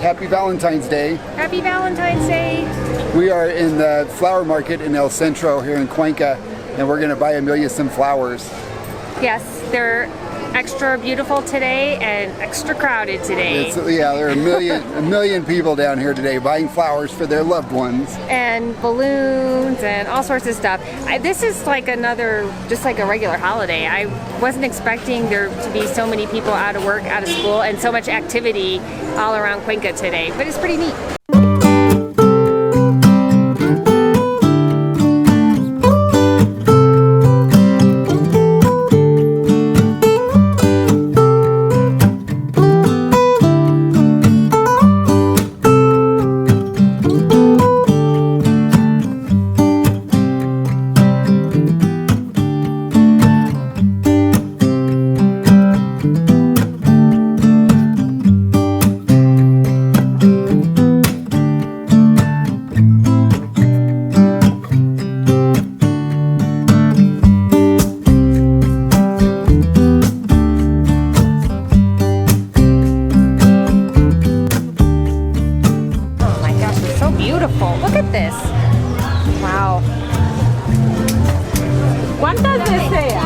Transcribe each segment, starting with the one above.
Happy Valentine's Day. Happy Valentine's Day. We are in the flower market in El Centro here in Cuenca, and we're going to buy Amelia some flowers. Yes, they're extra beautiful today and extra crowded today. There are a million people down here today buying flowers for their loved ones. And balloons and all sorts of stuff. This is like just like a regular holiday. I wasn't expecting there to be so many people out of work, out of school, and so much activity all around Cuenca today, but it's pretty neat. Look at this. Wow. ¿Cuántas desea?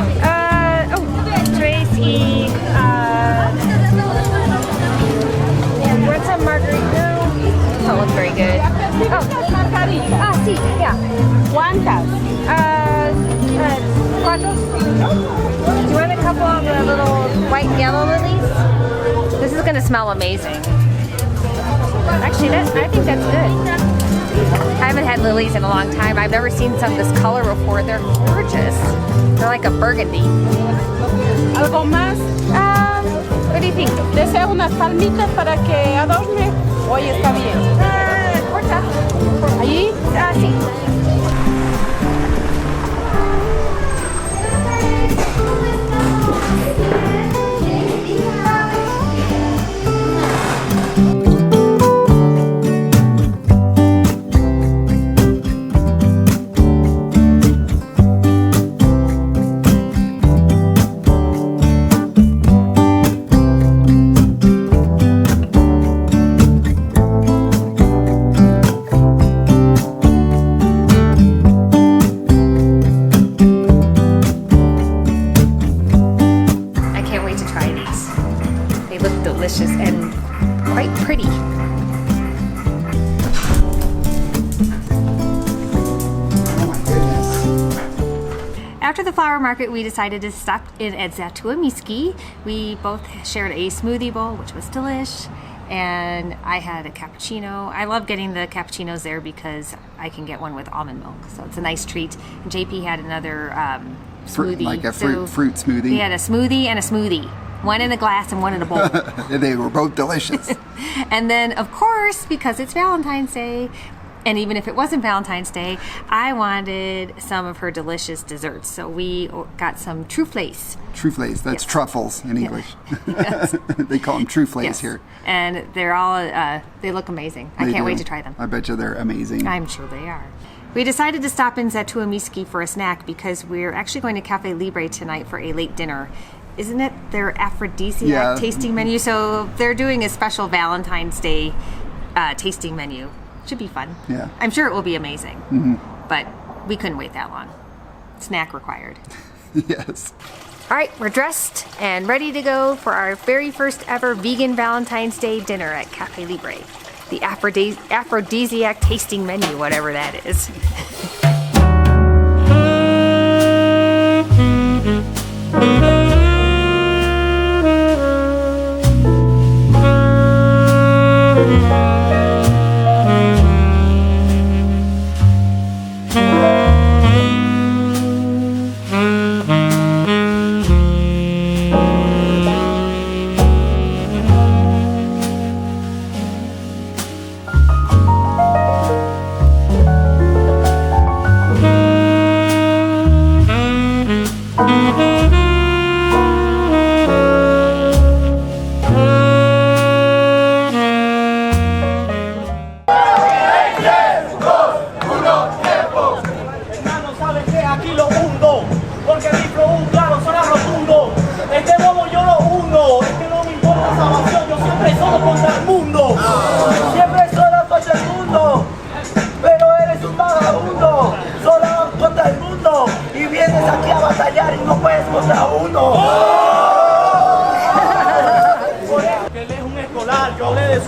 Tracy. What's a margarita? Oh, looks very good. Sí, yeah. ¿Cuántas? Cuatro. Do you want a couple of the little white and yellow lilies? This is going to smell amazing. Actually, I think that's good. I haven't had lilies in a long time. I've never seen some this color before. They're gorgeous. They're like a burgundy. ¿Algo más? What do you think? ¿Desea unas palmitas para que adorne? Hoy está bien. Corta. ¿Allí? Sí. Delicious and quite pretty. Oh my goodness. After the flower market, we decided to stop in at Zatuamiski. We both shared a smoothie bowl, which was delish, and I had a cappuccino. I love getting the cappuccinos there because I can get one with almond milk, so it's a nice treat. And JP had another smoothie. Like a fruit smoothie? He had a smoothie and a smoothie. One in a glass and one in a bowl. They were both delicious. And then, of course, because it's Valentine's Day, and even if it wasn't Valentine's Day, I wanted some of her delicious desserts. So we got some truffles. Truffles, that's truffles in English. Yes. They call them truffles here. And they're all, they look amazing. I can't wait to try them. I bet you they're amazing. I'm sure they are. We decided to stop in Zatuamiski for a snack because we're actually going to Café Libre tonight for a late dinner. Isn't it their Aphrodisiac tasting menu? So they're doing a special Valentine's Day tasting menu. Should be fun. Yeah. I'm sure it will be amazing. Mm-hmm. But we couldn't wait that long. Snack required. Yes. All right, we're dressed and ready to go for our very first ever vegan Valentine's Day dinner at Café Libre. The Aphrodisiac tasting menu, whatever that is.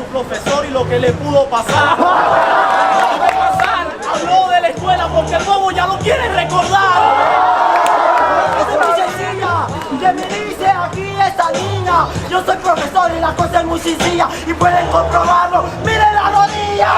profesor y lo que le pudo pasar. Habló de la escuela porque el nuevo ya lo quiere recordar. Es muy sencilla, que me dice aquí esta niña. Yo soy profesor y la cosa es muy sencilla y pueden comprobarlo. ¡Miren la rodilla!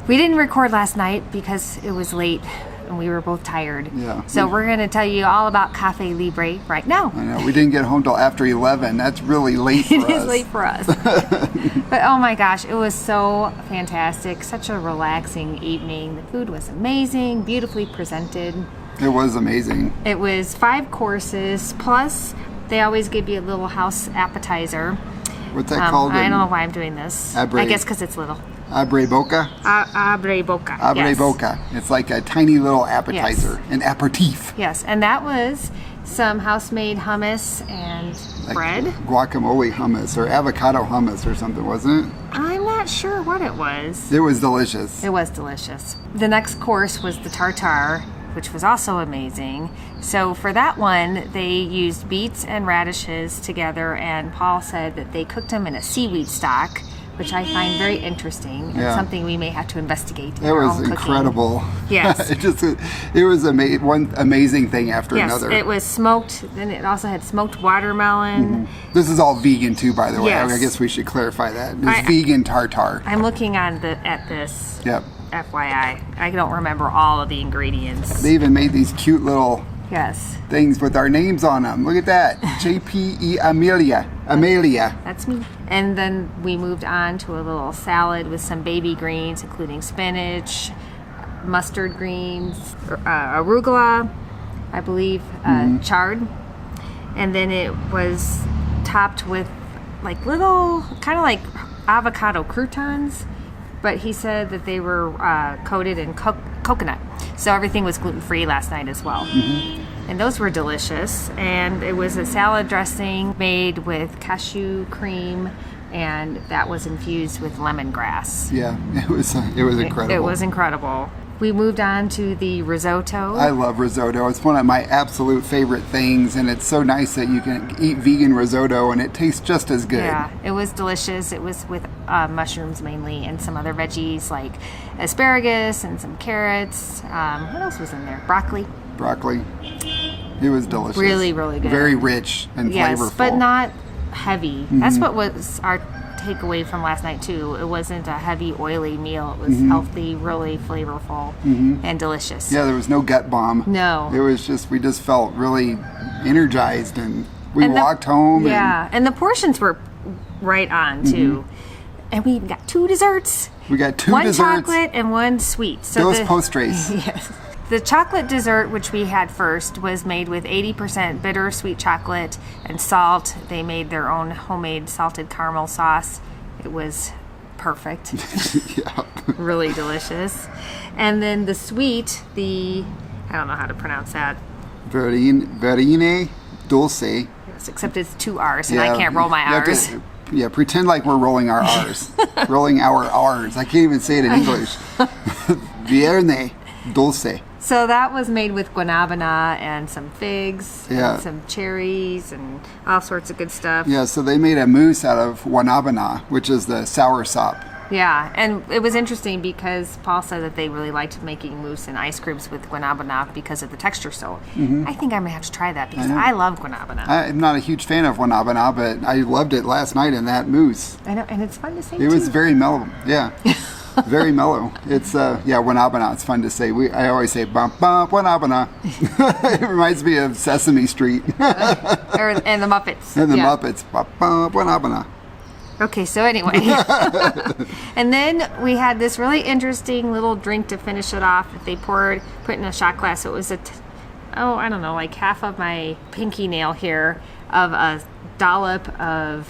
We didn't record last night because it was late and we were both tired. Yeah. So we're going to tell you all about Café Libre right now. I know, we didn't get home till after 11. That's really late for us. It is late for us. But oh my gosh, it was so fantastic. Such a relaxing evening. The food was amazing, beautifully presented. It was amazing. It was 5 courses, plus they always give you a little house appetizer. What's that called? I don't know why I'm doing this. I guess because it's little. Abre boca? Abre boca. Abre yes. boca. It's like a tiny little appetizer, Yes. an aperitif. Yes, and that was some house-made hummus and Like bread. guacamole hummus or avocado hummus or something, wasn't it? I'm not sure what it was. It was delicious. It was delicious. The next course was the tartare, which was also amazing. So for that one, they used beets and radishes together, and Paul said that they cooked them in a seaweed stock, which I find very interesting and Yeah. something we may have to investigate. In It our was own cooking. incredible. Yes. it was one amazing thing after Yes, another. it was smoked. Then it also had smoked watermelon. This is all vegan too, by the way. Yes. I guess we should clarify that. It's vegan tartare. I'm looking at this. Yep. FYI, I don't remember all of the ingredients. They even made these cute little Yes, things with our names on them. Look at that. JPE Amelia. Amelia. that's me. And then we moved on to a little salad with some baby greens, including spinach, mustard greens, arugula, I believe, chard. And then it was topped with like little, kind of like avocado croutons, but he said that they were coated in coconut. So everything was gluten-free last night as well. And those were delicious. And it was a salad dressing made with cashew cream, and that was infused with lemongrass. Yeah, it was incredible. It was incredible. We moved on to the risotto. I love risotto. It's one of my absolute favorite things, and it's so nice that you can eat vegan risotto and it tastes just as good. Yeah, it was delicious. It was with mushrooms mainly and some other veggies like asparagus and some carrots. What else was in there? Broccoli. It was delicious. Really, really good. Very rich and Yes, flavorful. but not heavy. That's what was our takeaway from last night too. It wasn't a heavy, oily meal. It was healthy, really flavorful, and delicious. Yeah, there was no gut bomb. No. It was just, we just felt really energized, and we And walked home. Yeah, and the portions were right on too. And we got 2 desserts. We got 2 one desserts. chocolate and one sweet. So Those postres. Yes. The chocolate dessert, which we had first, was made with 80% bitter sweet chocolate and salt. They made their own homemade salted caramel sauce. It was perfect. Yeah. Really delicious. And then the sweet, I don't know how to pronounce that. Verine dulce. Yes, except it's 2 R's, and I can't roll my you have to- R's. Yeah, pretend like we're rolling our R's. Rolling our R's. I can't even say it in English. Vierne dulce. So that was made with guanabana and some figs, Yeah. and some cherries, and all sorts of good stuff. Yeah, so they made a mousse out of guanabana, which is the sour sop. Yeah, and it was interesting because Paul said that they really liked making mousse and ice creams with guanabana because of the texture. So I think I'm gonna have to try that because I love guanabana. I'm not a huge fan of guanabana, but I loved it last night in that mousse. I know, and it's fun to say It was too. very mellow. Yeah. Very mellow. It's guanabana. It's fun to say. I always say bump bump guanabana. It reminds me of Sesame Street And the Muppets. and the Yeah. Muppets. Bump bump guanabana. Okay, so anyway. And then we had this really interesting little drink to finish it off that they put in a shot glass. So it was I don't know, like half of my pinky nail here of a dollop of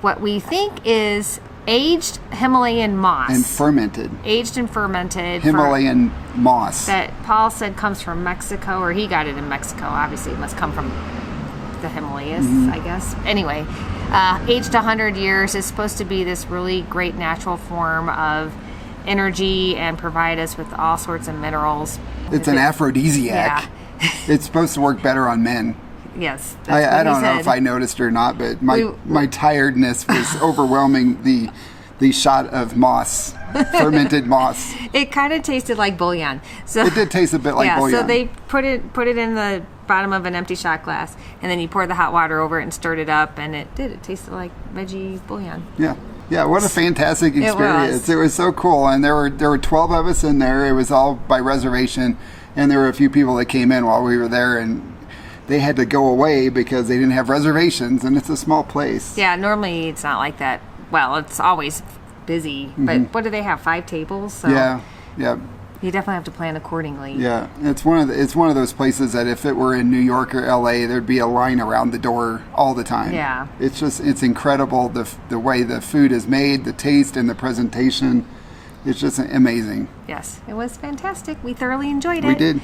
what we think is aged Himalayan moss. And fermented. Aged and fermented. Himalayan moss. That Paul said comes from Mexico, or he got it in Mexico. Obviously, it must come from the Himalayas, I guess. Anyway, aged 100 years is supposed to be this really great natural form of energy and provide us with all sorts of minerals. It's an aphrodisiac. Yeah. It's supposed to work better on men. Yes. That's I what don't he know said. if I noticed or not, but my tiredness was overwhelming the shot of moss, fermented moss. It kind of tasted like bouillon. So It did taste a bit like yeah, bouillon. so they put it in the bottom of an empty shot glass, and then you poured the hot water over it and stirred it up, and it tasted like veggie bouillon. Yeah. Yeah, what a fantastic It experience. was. It was so cool. And there were 12 of us in there. It was all by reservation. And there were a few people that came in while we were there, and they had to go away because they didn't have reservations, and it's a small place. Yeah, normally it's not like that. Well, it's always busy, but what do they have? 5 tables? So Yeah. Yeah. you definitely have to plan accordingly. Yeah, it's one of those places that if it were in New York or LA, there'd be a line around the door all the time. Yeah. It's incredible the way the food is made, the taste and the presentation. It's just amazing. Yes, it was fantastic. We thoroughly enjoyed it. We did.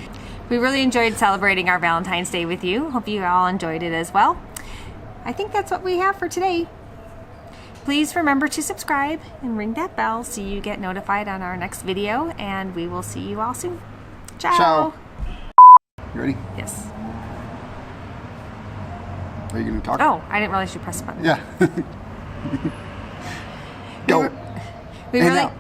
We really enjoyed celebrating our Valentine's Day with you. Hope you all enjoyed it as well. I think that's what we have for today. Please remember to subscribe and ring that bell so you get notified on our next video, and we will see you all soon. Ciao. Ciao. You ready? Yes. Are you going to talk? Oh, I didn't realize you pressed the button. Yeah. Go. We And really now-